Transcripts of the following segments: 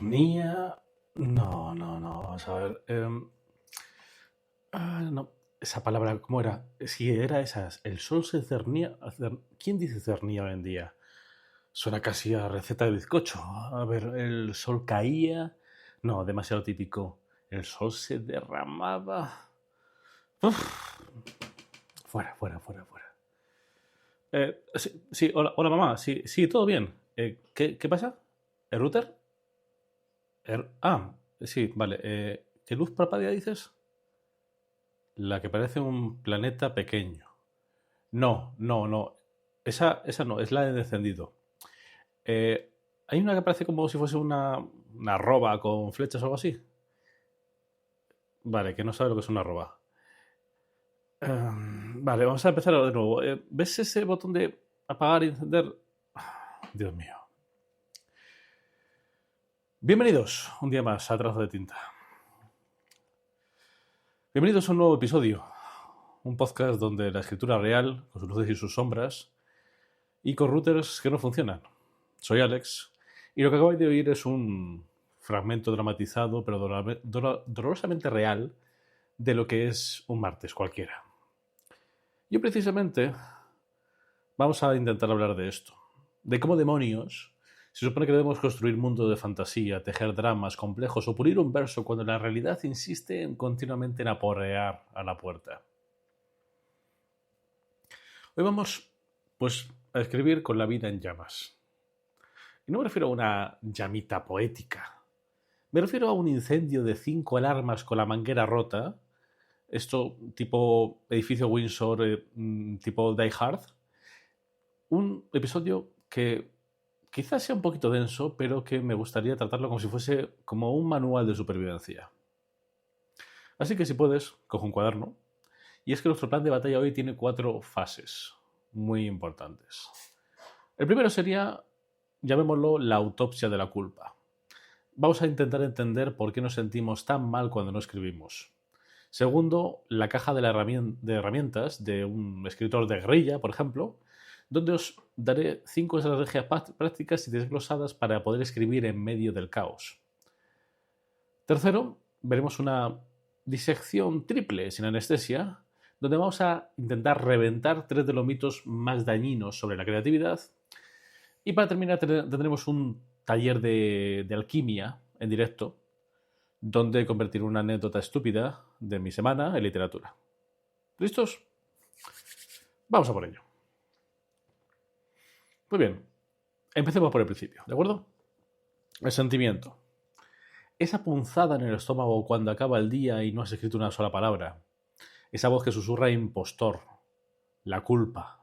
cernía. No. Vamos a ver. No. Esa palabra, ¿cómo era? Si era esas. El sol se cernía. ¿Quién dice cernía hoy en día? Suena casi a receta de bizcocho. A ver, el sol caía. No, demasiado típico. El sol se derramaba. Uf. Fuera. Sí, hola mamá. Sí, todo bien. ¿Qué pasa? ¿El router? Sí, vale. ¿Qué luz parpadea dices? La que parece un planeta pequeño. No. Esa no, es la de descendido. Hay una que parece como si fuese una arroba con flechas o algo así. Vale, que no sabe lo que es una arroba. Vale, vamos a empezar de nuevo. ¿Ves ese botón de apagar y encender? Dios mío. Bienvenidos un día más a Trazo de Tinta. Bienvenidos a un nuevo episodio. Un podcast donde la escritura real, con sus luces y sus sombras, y con routers que no funcionan. Soy Alex, y lo que acabáis de oír es un fragmento dramatizado, pero dolorosamente real, de lo que es un martes cualquiera. Y precisamente vamos a intentar hablar de esto. De cómo demonios se supone que debemos construir mundos de fantasía, tejer dramas complejos o pulir un verso cuando la realidad insiste continuamente en aporrear a la puerta. Hoy vamos, pues, a escribir con la vida en llamas. Y no me refiero a una llamita poética. Me refiero a un incendio de 5 alarmas con la manguera rota. Esto tipo edificio Windsor, tipo Die Hard. Un episodio que quizás sea un poquito denso, pero que me gustaría tratarlo como si fuese como un manual de supervivencia. Así que si puedes, coge un cuaderno. Y es que nuestro plan de batalla hoy tiene 4 fases muy importantes. El primero sería, llamémoslo, la autopsia de la culpa. Vamos a intentar entender por qué nos sentimos tan mal cuando no escribimos. Segundo, la caja de herramientas de un escritor de guerrilla, por ejemplo, donde os daré 5 estrategias prácticas y desglosadas para poder escribir en medio del caos. Tercero, veremos una disección triple sin anestesia, donde vamos a intentar reventar 3 de los mitos más dañinos sobre la creatividad. Y para terminar tendremos un taller de alquimia en directo, donde convertir una anécdota estúpida de mi semana en literatura. ¿Listos? Vamos a por ello. Muy bien, empecemos por el principio, ¿de acuerdo? El sentimiento. Esa punzada en el estómago cuando acaba el día y no has escrito una sola palabra. Esa voz que susurra impostor. La culpa.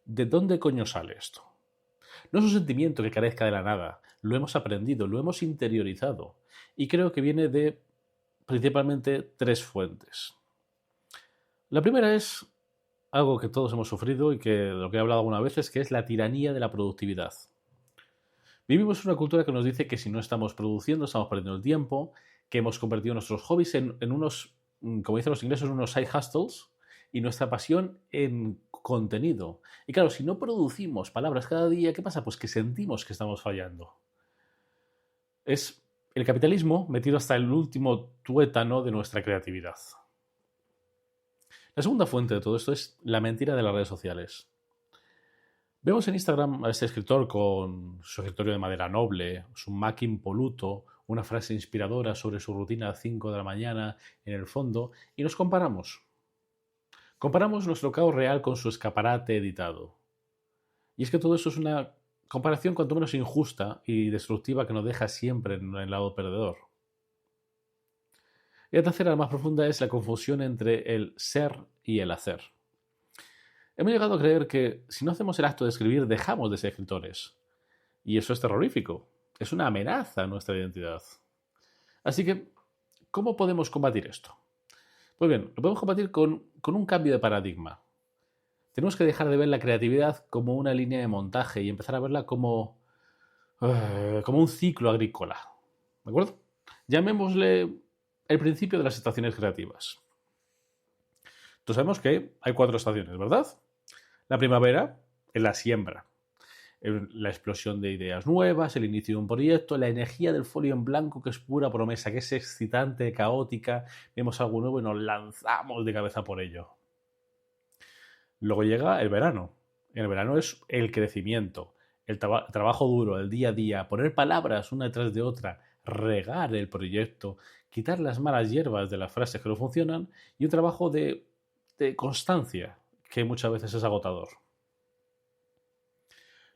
¿De dónde coño sale esto? No es un sentimiento que carezca de la nada. Lo hemos aprendido, lo hemos interiorizado. Y creo que viene de principalmente 3 fuentes. La primera es algo que todos hemos sufrido y que de lo que he hablado algunas veces, que es la tiranía de la productividad. Vivimos en una cultura que nos dice que si no estamos produciendo, estamos perdiendo el tiempo, que hemos convertido nuestros hobbies en unos, como dicen los ingleses, unos side hustles, y nuestra pasión en contenido. Y claro, si no producimos palabras cada día, ¿qué pasa? Pues que sentimos que estamos fallando. Es el capitalismo metido hasta el último tuétano de nuestra creatividad. La segunda fuente de todo esto es la mentira de las redes sociales. Vemos en Instagram a este escritor con su escritorio de madera noble, su Mac impoluto, una frase inspiradora sobre su rutina a 5 de la mañana en el fondo, y nos comparamos. Comparamos nuestro caos real con su escaparate editado. Y es que todo eso es una comparación cuanto menos injusta y destructiva que nos deja siempre en el lado perdedor. Y la tercera, la más profunda, es la confusión entre el ser y el hacer. Hemos llegado a creer que si no hacemos el acto de escribir, dejamos de ser escritores. Y eso es terrorífico. Es una amenaza a nuestra identidad. Así que, ¿cómo podemos combatir esto? Pues bien, lo podemos combatir con un cambio de paradigma. Tenemos que dejar de ver la creatividad como una línea de montaje y empezar a verla como un ciclo agrícola. ¿De acuerdo? Llamémosle el principio de las estaciones creativas. Entonces sabemos que hay 4 estaciones, ¿verdad? La primavera es la siembra. la explosión de ideas nuevas, el inicio de un proyecto, la energía del folio en blanco que es pura promesa, que es excitante, caótica, vemos algo nuevo y nos lanzamos de cabeza por ello. Luego llega el verano. El verano es el crecimiento, el trabajo duro, el día a día, poner palabras una detrás de otra, regar el proyecto, quitar las malas hierbas de las frases que no funcionan y un trabajo de constancia que muchas veces es agotador.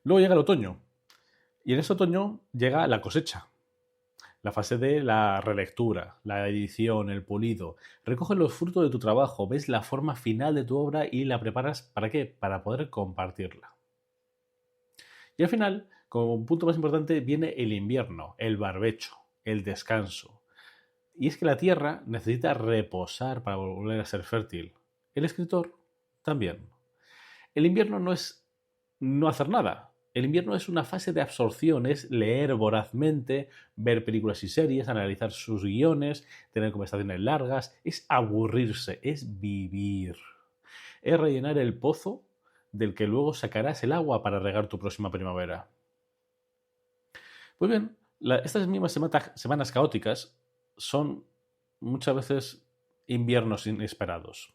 Luego llega el otoño y en ese otoño llega la cosecha, la fase de la relectura, la edición, el pulido. Recoges los frutos de tu trabajo, ves la forma final de tu obra y la preparas ¿para qué? Para poder compartirla. Y al final, como un punto más importante, viene el invierno, el barbecho, el descanso. Y es que la tierra necesita reposar para volver a ser fértil. El escritor también. El invierno no es no hacer nada. El invierno es una fase de absorción, es leer vorazmente, ver películas y series, analizar sus guiones, tener conversaciones largas, es aburrirse, es vivir. Es rellenar el pozo del que luego sacarás el agua para regar tu próxima primavera. Pues bien, estas mismas semanas caóticas son muchas veces inviernos inesperados.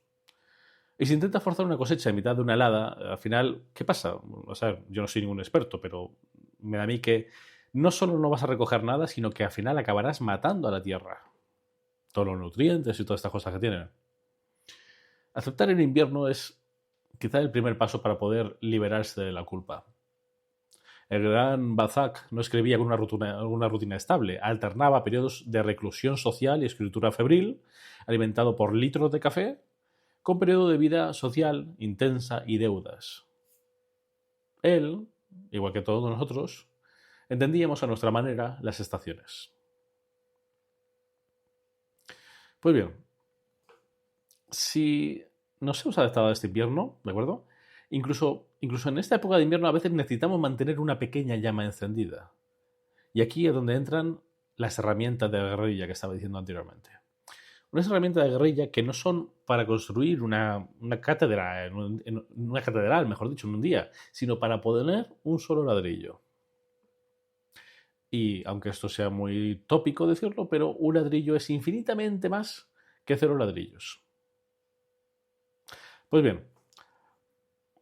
Y si intenta forzar una cosecha en mitad de una helada, al final, ¿qué pasa? O sea, yo no soy ningún experto, pero me da a mí que no solo no vas a recoger nada, sino que al final acabarás matando a la tierra. Todos los nutrientes y todas estas cosas que tienen. Aceptar el invierno es quizá el primer paso para poder liberarse de la culpa. El gran Balzac no escribía con una rutina estable, alternaba periodos de reclusión social y escritura febril, alimentado por litros de café, con periodo de vida social intensa y deudas. Él, igual que todos nosotros, entendíamos a nuestra manera las estaciones. Pues bien, si nos hemos adaptado a este invierno, ¿de acuerdo? Incluso en esta época de invierno a veces necesitamos mantener una pequeña llama encendida. Y aquí es donde entran las herramientas de guerrilla que estaba diciendo anteriormente. Unas herramientas de guerrilla que no son para construir una catedral, una catedral, mejor dicho, en un día, sino para poner un solo ladrillo. Y aunque esto sea muy tópico decirlo, pero un ladrillo es infinitamente más que 0 ladrillos. Pues bien,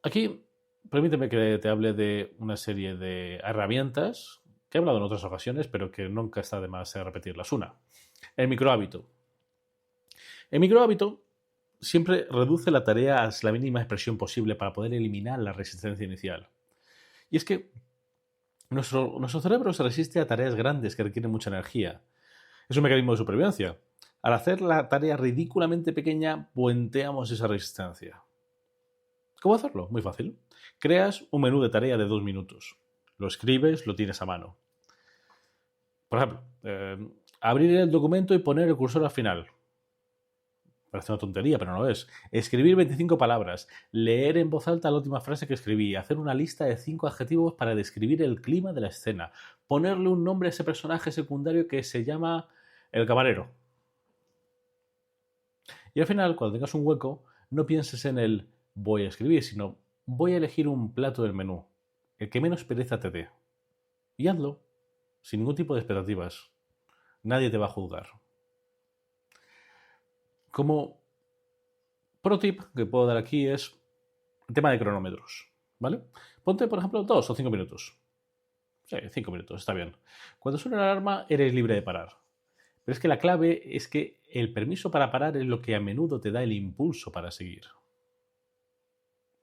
aquí permíteme que te hable de una serie de herramientas que he hablado en otras ocasiones, pero que nunca está de más repetirlas. Una, el microhábito. El microhábito siempre reduce la tarea a la mínima expresión posible para poder eliminar la resistencia inicial. Y es que nuestro cerebro se resiste a tareas grandes que requieren mucha energía. Es un mecanismo de supervivencia. Al hacer la tarea ridículamente pequeña, puenteamos esa resistencia. ¿Cómo hacerlo? Muy fácil. Creas un menú de tarea de 2 minutos. Lo escribes, lo tienes a mano. Por ejemplo, abrir el documento y poner el cursor al final. Parece una tontería, pero no lo es. Escribir 25 palabras, leer en voz alta la última frase que escribí, hacer una lista de 5 adjetivos para describir el clima de la escena, ponerle un nombre a ese personaje secundario que se llama el camarero. Y al final, cuando tengas un hueco, no pienses en el voy a escribir, sino voy a elegir un plato del menú, el que menos pereza te dé. Y hazlo, sin ningún tipo de expectativas. Nadie te va a juzgar. Como pro tip que puedo dar aquí es el tema de cronómetros, ¿vale? Ponte, por ejemplo, 2 o 5 minutos. Sí, 5 minutos, está bien. Cuando suena la alarma, eres libre de parar. Pero es que la clave es que el permiso para parar es lo que a menudo te da el impulso para seguir.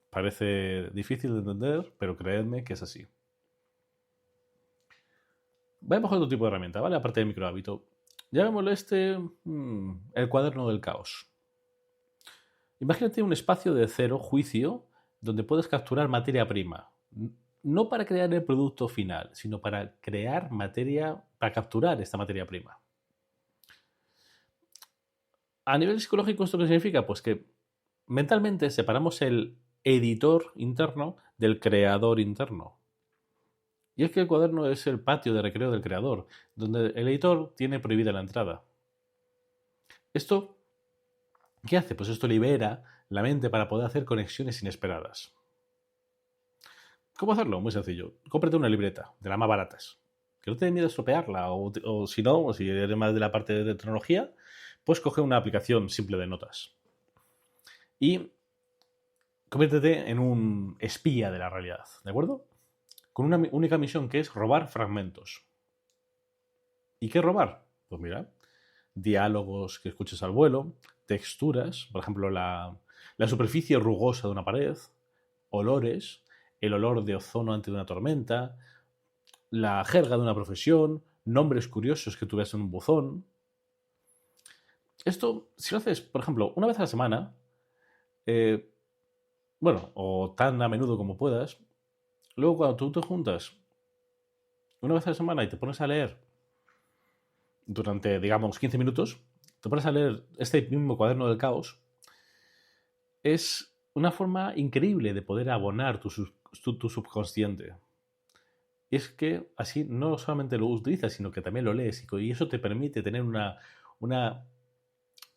Parece difícil de entender, pero creedme que es así. Vamos a otro tipo de herramienta, ¿vale? Aparte del microhábito. Llamémosle el cuaderno del caos. Imagínate un espacio de cero juicio donde puedes capturar materia prima. No para crear el producto final, sino para crear materia, para capturar esta materia prima. A nivel psicológico, ¿esto qué significa? Pues que mentalmente separamos el editor interno del creador interno. Y es que el cuaderno es el patio de recreo del creador, donde el editor tiene prohibida la entrada. ¿Esto qué hace? Pues esto libera la mente para poder hacer conexiones inesperadas. ¿Cómo hacerlo? Muy sencillo. Cómprate una libreta, de las más baratas. Que no te dé miedo estropearla, o si no, o si eres más de la parte de tecnología, pues coge una aplicación simple de notas. Y conviértete en un espía de la realidad, ¿de acuerdo? Con una única misión, que es robar fragmentos. ¿Y qué robar? Pues mira, diálogos que escuches al vuelo, texturas, por ejemplo, la superficie rugosa de una pared, olores, el olor de ozono antes de una tormenta, la jerga de una profesión, nombres curiosos que tú ves en un buzón. Esto, si lo haces, por ejemplo, una vez a la semana, eh, bueno, o tan a menudo como puedas, luego cuando tú te juntas una vez a la semana y te pones a leer durante, digamos, 15 minutos, te pones a leer este mismo cuaderno del caos, es una forma increíble de poder abonar tu subconsciente. Y es que así no solamente lo utilizas, sino que también lo lees. Y eso te permite tener una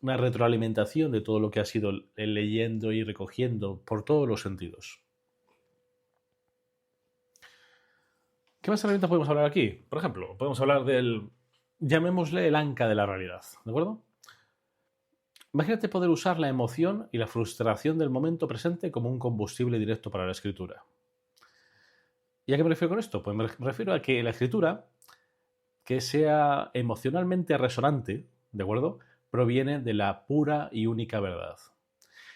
retroalimentación de todo lo que has ido leyendo y recogiendo por todos los sentidos. ¿Qué más herramientas podemos hablar aquí? Por ejemplo, podemos hablar llamémosle el anca de la realidad, ¿de acuerdo? Imagínate poder usar la emoción y la frustración del momento presente como un combustible directo para la escritura. ¿Y a qué me refiero con esto? Pues me refiero a que la escritura, que sea emocionalmente resonante, ¿de acuerdo?, proviene de la pura y única verdad.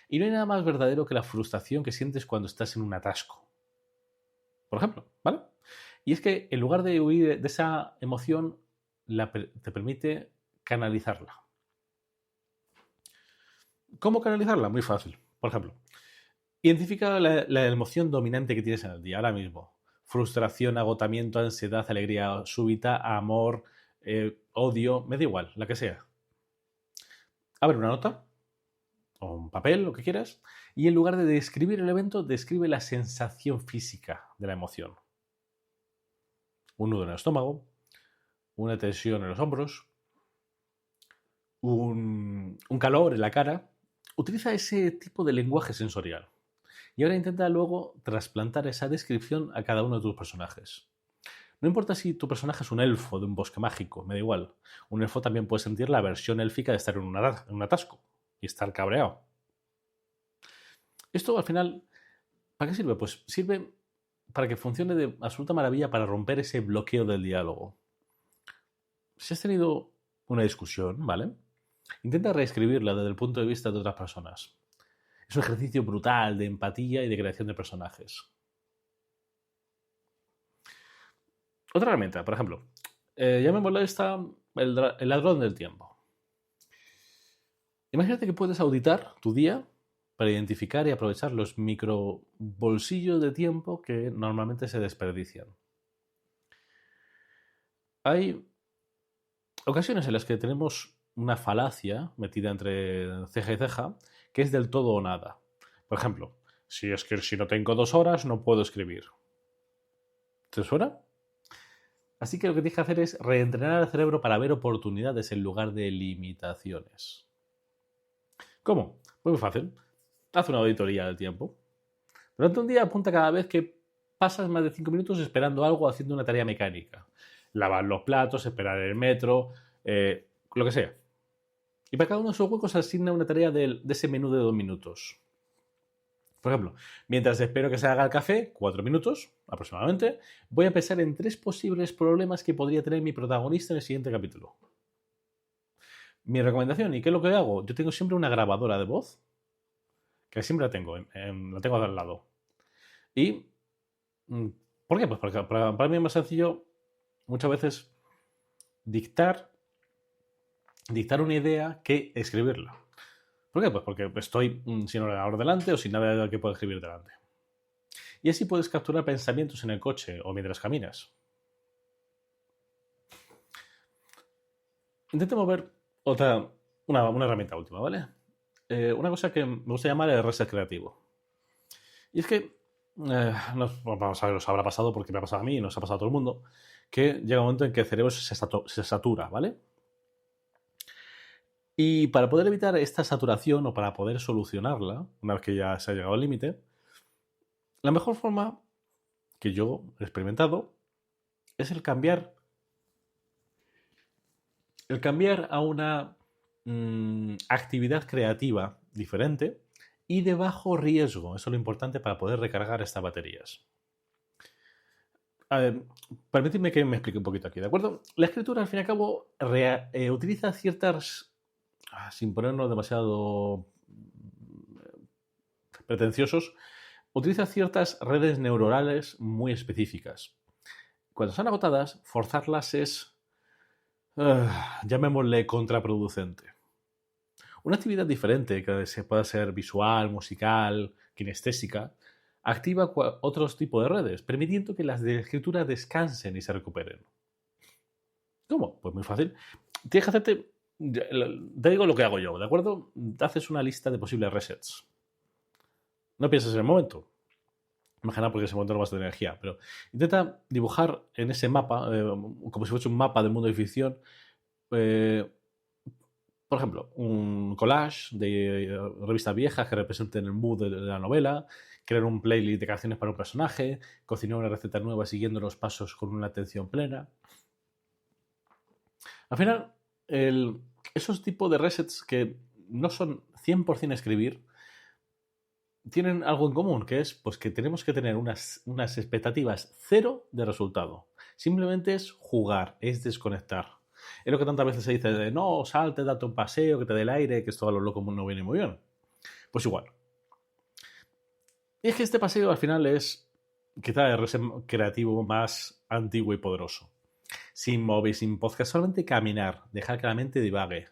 Y no hay nada más verdadero que la frustración que sientes cuando estás en un atasco. Por ejemplo, ¿vale? Y es que en lugar de huir de esa emoción, te permite canalizarla. ¿Cómo canalizarla? Muy fácil. Por ejemplo, identifica la emoción dominante que tienes en el día, ahora mismo. Frustración, agotamiento, ansiedad, alegría súbita, amor, odio, me da igual, la que sea. Abre una nota o un papel, lo que quieras, y en lugar de describir el evento, describe la sensación física de la emoción. Un nudo en el estómago, una tensión en los hombros, un calor en la cara. Utiliza ese tipo de lenguaje sensorial. Y ahora intenta luego trasplantar esa descripción a cada uno de tus personajes. No importa si tu personaje es un elfo de un bosque mágico, me da igual. Un elfo también puede sentir la versión élfica de estar en un atasco y estar cabreado. Esto al final, ¿para qué sirve? Pues sirve para que funcione de absoluta maravilla para romper ese bloqueo del diálogo. Si has tenido una discusión, ¿vale? Intenta reescribirla desde el punto de vista de otras personas. Es un ejercicio brutal de empatía y de creación de personajes. Otra herramienta, por ejemplo, llamémosla esta el ladrón del tiempo. Imagínate que puedes auditar tu día para identificar y aprovechar los micro bolsillos de tiempo que normalmente se desperdician. Hay ocasiones en las que tenemos una falacia metida entre ceja y ceja que es del todo o nada. Por ejemplo, si no tengo 2 horas no puedo escribir. ¿Te suena? Así que lo que tienes que hacer es reentrenar al cerebro para ver oportunidades en lugar de limitaciones. ¿Cómo? Muy fácil. Haz una auditoría del tiempo. Durante un día apunta cada vez que pasas más de 5 minutos esperando algo haciendo una tarea mecánica. Lavar los platos, esperar el metro, lo que sea. Y para cada uno de esos huecos asigna una tarea de ese menú de 2 minutos. Por ejemplo, mientras espero que se haga el café, 4 minutos aproximadamente, voy a pensar en 3 posibles problemas que podría tener mi protagonista en el siguiente capítulo. Mi recomendación, ¿y qué es lo que hago? Yo tengo siempre una grabadora de voz, que siempre la tengo, la tengo al lado. ¿Y por qué? Pues porque para mí es más sencillo muchas veces dictar una idea que escribirla. ¿Por qué? Pues porque estoy sin ordenador delante o sin nada que pueda escribir delante. Y así puedes capturar pensamientos en el coche o mientras caminas. Intentemos ver una herramienta última, ¿vale? Una cosa que me gusta llamar el reset creativo. Y es que, vamos a ver, os habrá pasado porque me ha pasado a mí y nos ha pasado a todo el mundo, que llega un momento en que el cerebro se satura, ¿vale? Y para poder evitar esta saturación o para poder solucionarla, una vez que ya se ha llegado al límite, la mejor forma que yo he experimentado es el cambiar a una actividad creativa diferente y de bajo riesgo. Eso es lo importante para poder recargar estas baterías. A ver, permitidme que me explique un poquito aquí, ¿de acuerdo? La escritura, al fin y al cabo, utiliza ciertas, sin ponernos demasiado pretenciosos, utiliza ciertas redes neuronales muy específicas. Cuando están agotadas, forzarlas es, llamémosle, contraproducente. Una actividad diferente, que se pueda ser visual, musical, kinestésica, activa otros tipos de redes, permitiendo que las de escritura descansen y se recuperen. ¿Cómo? Pues muy fácil. Tienes que hacerte... Te digo lo que hago yo, ¿de acuerdo? Te haces una lista de posibles resets. No pienses en el momento. Imagina porque ese momento no vas a tener energía, pero intenta dibujar en ese mapa, como si fuese un mapa del mundo de ficción, por ejemplo, un collage de revistas viejas que representen el mood de la novela, crear un playlist de canciones para un personaje, cocinar una receta nueva siguiendo los pasos con una atención plena. Al final, esos tipos de resets que no son 100% escribir, tienen algo en común, que es pues, que tenemos que tener unas expectativas cero de resultado. Simplemente es jugar, es desconectar. Es lo que tantas veces se dice de no, salte, date un paseo, que te dé el aire, que esto a lo loco no viene muy bien. Pues igual. Y es que este paseo al final es quizá el reset creativo más antiguo y poderoso. Sin móvil, sin podcast, solamente caminar, dejar que la mente divague.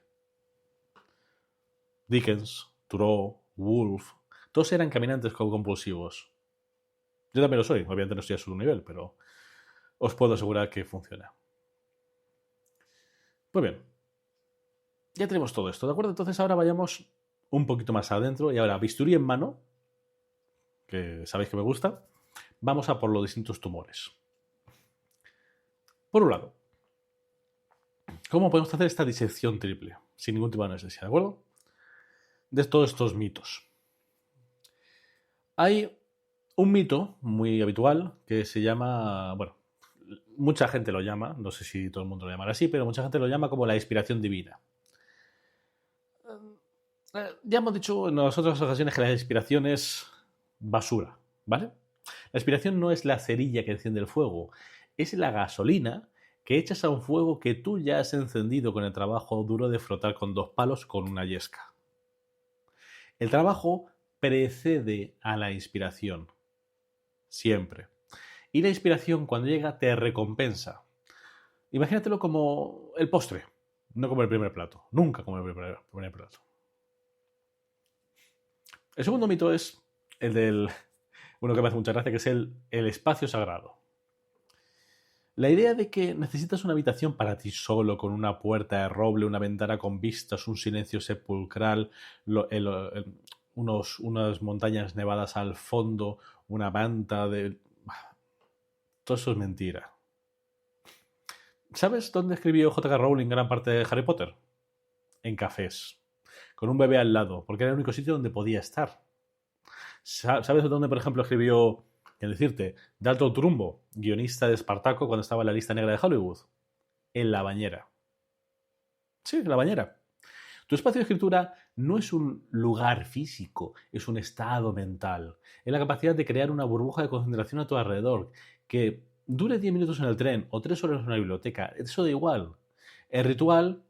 Dickens, Thoreau, Woolf, todos eran caminantes compulsivos. Yo también lo soy, obviamente no estoy a su nivel, pero os puedo asegurar que funciona. Pues bien, ya tenemos todo esto, ¿de acuerdo? Entonces ahora vayamos un poquito más adentro y ahora bisturí en mano, que sabéis que me gusta, vamos a por los distintos tumores. Por un lado, ¿cómo podemos hacer esta disección triple? Sin ningún tipo de anestesia, ¿de acuerdo? De todos estos mitos. Hay un mito muy habitual que se llama, bueno, mucha gente lo llama, no sé si todo el mundo lo llamará así, pero mucha gente lo llama como la inspiración divina. Ya hemos dicho en las otras ocasiones que la inspiración es basura, ¿vale? La inspiración no es la cerilla que enciende el fuego, es la gasolina que echas a un fuego que tú ya has encendido con el trabajo duro de frotar con 2 palos con una yesca. El trabajo precede a la inspiración. Siempre. Y la inspiración, cuando llega, te recompensa. Imagínatelo como el postre, no como el primer plato. Nunca como el primer plato. El segundo mito es el del... uno que me hace mucha gracia, que es el espacio sagrado. La idea de que necesitas una habitación para ti solo, con una puerta de roble, una ventana con vistas, un silencio sepulcral, unas montañas nevadas al fondo, una manta de... Todo eso es mentira. ¿Sabes dónde escribió J.K. Rowling gran parte de Harry Potter? En cafés, con un bebé al lado, porque era el único sitio donde podía estar. ¿Sabes dónde, por ejemplo, escribió, en decirte, Dalton Trumbo, guionista de Espartaco cuando estaba en la lista negra de Hollywood? En la bañera. Sí, en la bañera. Tu espacio de escritura no es un lugar físico, es un estado mental. Es la capacidad de crear una burbuja de concentración a tu alrededor, que dure 10 minutos en el tren o 3 horas en una biblioteca. Eso da igual. El ritual,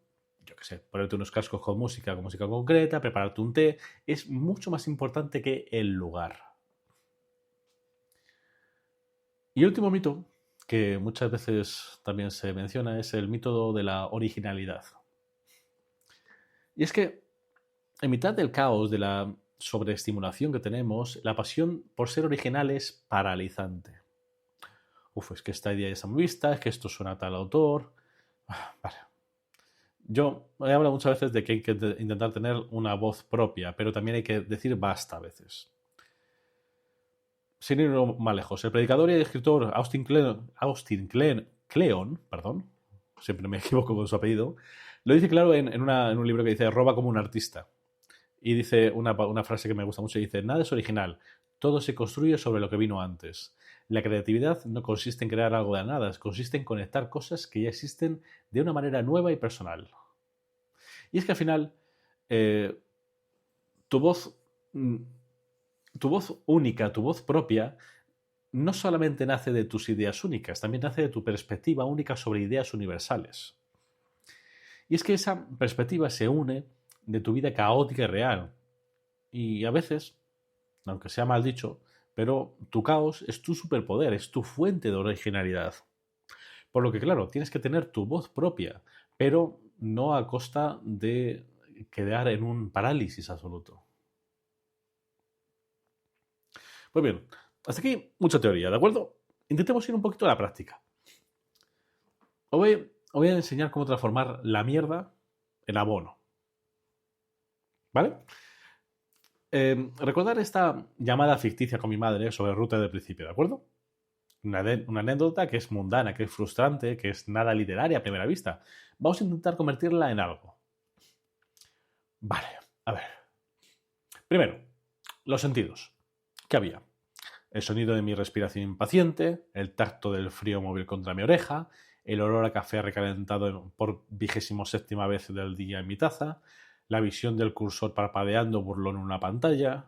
yo qué sé, ponerte unos cascos con música concreta, prepararte un té, es mucho más importante que el lugar. Y el último mito, que muchas veces también se menciona, es el mito de la originalidad. Y es que, en mitad del caos, de la sobreestimulación que tenemos, la pasión por ser original es paralizante. Es que esta idea ya está muy vista, es que esto suena a tal autor. Vale. Yo he hablado muchas veces de que hay que intentar tener una voz propia, pero también hay que decir basta a veces. Sin ir más lejos, el predicador y escritor Austin Kleon, siempre me equivoco con su apellido, lo dice claro en un libro que dice roba como un artista. Y dice una frase que me gusta mucho, dice, nada es original, todo se construye sobre lo que vino antes. La creatividad no consiste en crear algo de nada, consiste en conectar cosas que ya existen de una manera nueva y personal. Y es que al final, eh, tu voz, mm, tu voz única, tu voz propia, no solamente nace de tus ideas únicas, también nace de tu perspectiva única sobre ideas universales. Y es que esa perspectiva se une de tu vida caótica y real. Y a veces, aunque sea mal dicho, pero tu caos es tu superpoder, es tu fuente de originalidad. Por lo que, claro, tienes que tener tu voz propia, pero no a costa de quedar en un parálisis absoluto. Pues bien, hasta aquí mucha teoría, ¿de acuerdo? Intentemos ir un poquito a la práctica. Os voy a enseñar cómo transformar la mierda en abono. ¿Vale? Recordar esta llamada ficticia con mi madre sobre ruta del principio, ¿de acuerdo? Una anécdota que es mundana, que es frustrante, que es nada literaria a primera vista. Vamos a intentar convertirla en algo. Vale, a ver. Primero, los sentidos. ¿Qué había? El sonido de mi respiración impaciente, el tacto del frío móvil contra mi oreja, el olor a café recalentado por 27ª vez del día en mi taza, la visión del cursor parpadeando burlón en una pantalla.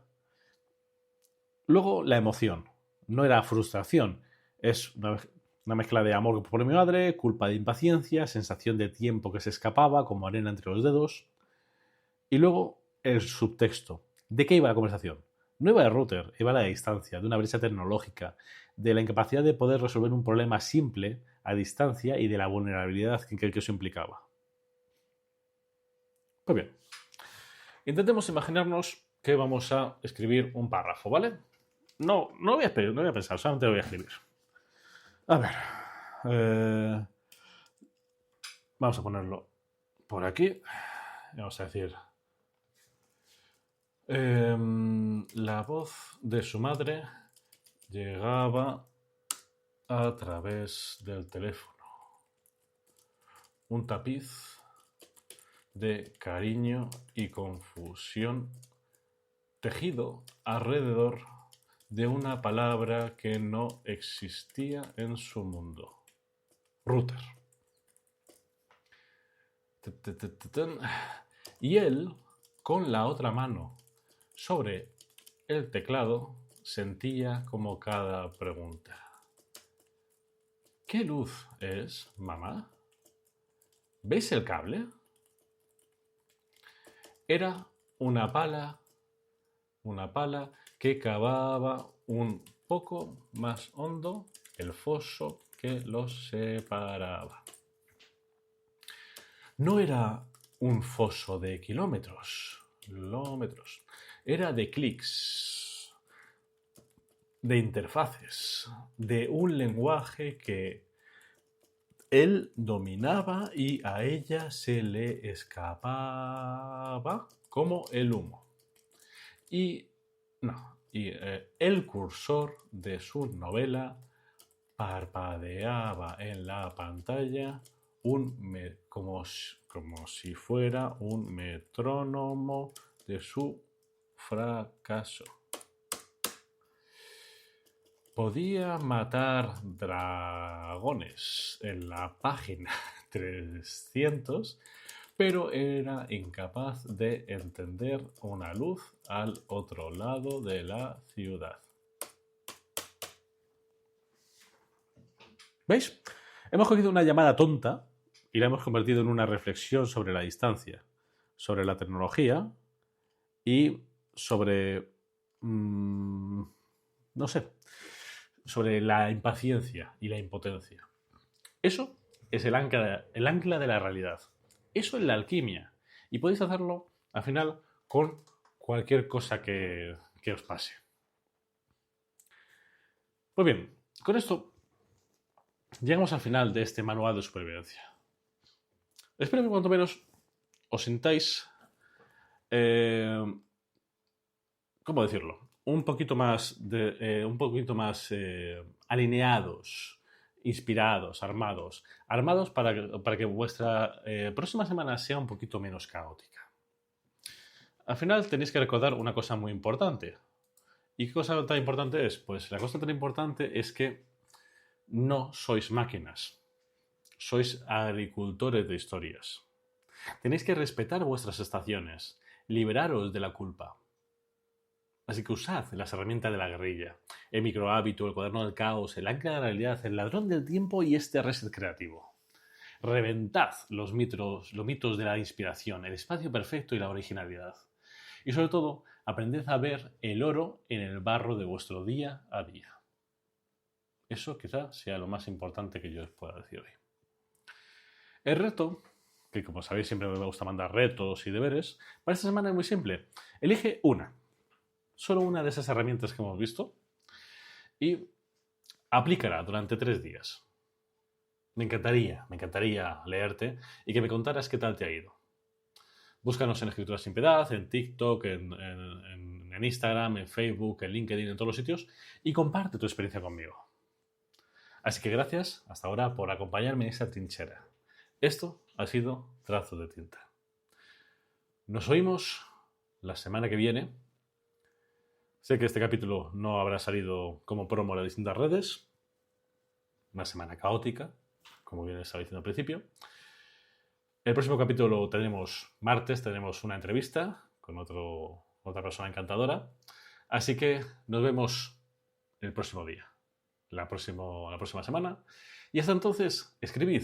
Luego, la emoción. No era frustración, es una mezcla de amor por mi madre, culpa de impaciencia, sensación de tiempo que se escapaba como arena entre los dedos. Y luego, el subtexto. ¿De qué iba la conversación? No iba de router, iba de la distancia, de una brecha tecnológica, de la incapacidad de poder resolver un problema simple a distancia y de la vulnerabilidad que eso implicaba. Pues bien, intentemos imaginarnos que vamos a escribir un párrafo, ¿vale? No voy a pensar, solamente lo voy a escribir. A ver, vamos a ponerlo por aquí. Vamos a decir... la voz de su madre llegaba a través del teléfono. Un tapiz de cariño y confusión tejido alrededor de una palabra que no existía en su mundo. Router. Y él, con la otra mano sobre el teclado, sentía como cada pregunta. ¿Qué luz es, mamá? ¿Veis el cable? Era una pala que cavaba un poco más hondo el foso que los separaba. No era un foso de kilómetros, era de clics, de interfaces, de un lenguaje que él dominaba y a ella se le escapaba como el humo. Y el cursor de su novela parpadeaba en la pantalla como si fuera un metrónomo de su fracaso. Podía matar dragones en la página 300, pero era incapaz de entender una luz al otro lado de la ciudad. ¿Veis? Hemos cogido una llamada tonta y la hemos convertido en una reflexión sobre la distancia, sobre la tecnología y sobre... no sé, sobre la impaciencia y la impotencia. Eso es el ancla de la realidad. Eso es la alquimia. Y podéis hacerlo, al final, con cualquier cosa que os pase. Pues bien, con esto llegamos al final de este manual de supervivencia. Espero que cuanto menos os sintáis, ¿cómo decirlo? Un poquito más alineados, inspirados, armados para que vuestra próxima semana sea un poquito menos caótica. Al final tenéis que recordar una cosa muy importante. ¿Y qué cosa tan importante es? Pues la cosa tan importante es que no sois máquinas, sois agricultores de historias. Tenéis que respetar vuestras estaciones, liberaros de la culpa. Así que usad las herramientas de la guerrilla, el microhábito, el cuaderno del caos, el ancla de la realidad, el ladrón del tiempo y este reset creativo. Reventad los mitos de la inspiración, el espacio perfecto y la originalidad. Y sobre todo, aprended a ver el oro en el barro de vuestro día a día. Eso quizá sea lo más importante que yo os pueda decir hoy. El reto, que como sabéis siempre me gusta mandar retos y deberes, para esta semana es muy simple. Elige solo una de esas herramientas que hemos visto y aplícala durante 3 días. Me encantaría leerte y que me contaras qué tal te ha ido. Búscanos en Escritura Sin Piedad, en TikTok, en Instagram, en Facebook, en LinkedIn, en todos los sitios y comparte tu experiencia conmigo. Así que gracias hasta ahora por acompañarme en esta trinchera. Esto ha sido Trazo de Tinta. Nos oímos la semana que viene. Sé que este capítulo no habrá salido como promo en las distintas redes. Una semana caótica, como bien estaba diciendo al principio. El próximo capítulo tendremos martes, tendremos una entrevista con otra persona encantadora. Así que nos vemos el próximo día, la próxima semana. Y hasta entonces, escribid.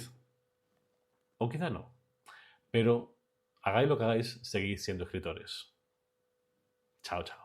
O quizá no. Pero hagáis lo que hagáis, seguid siendo escritores. Chao, chao.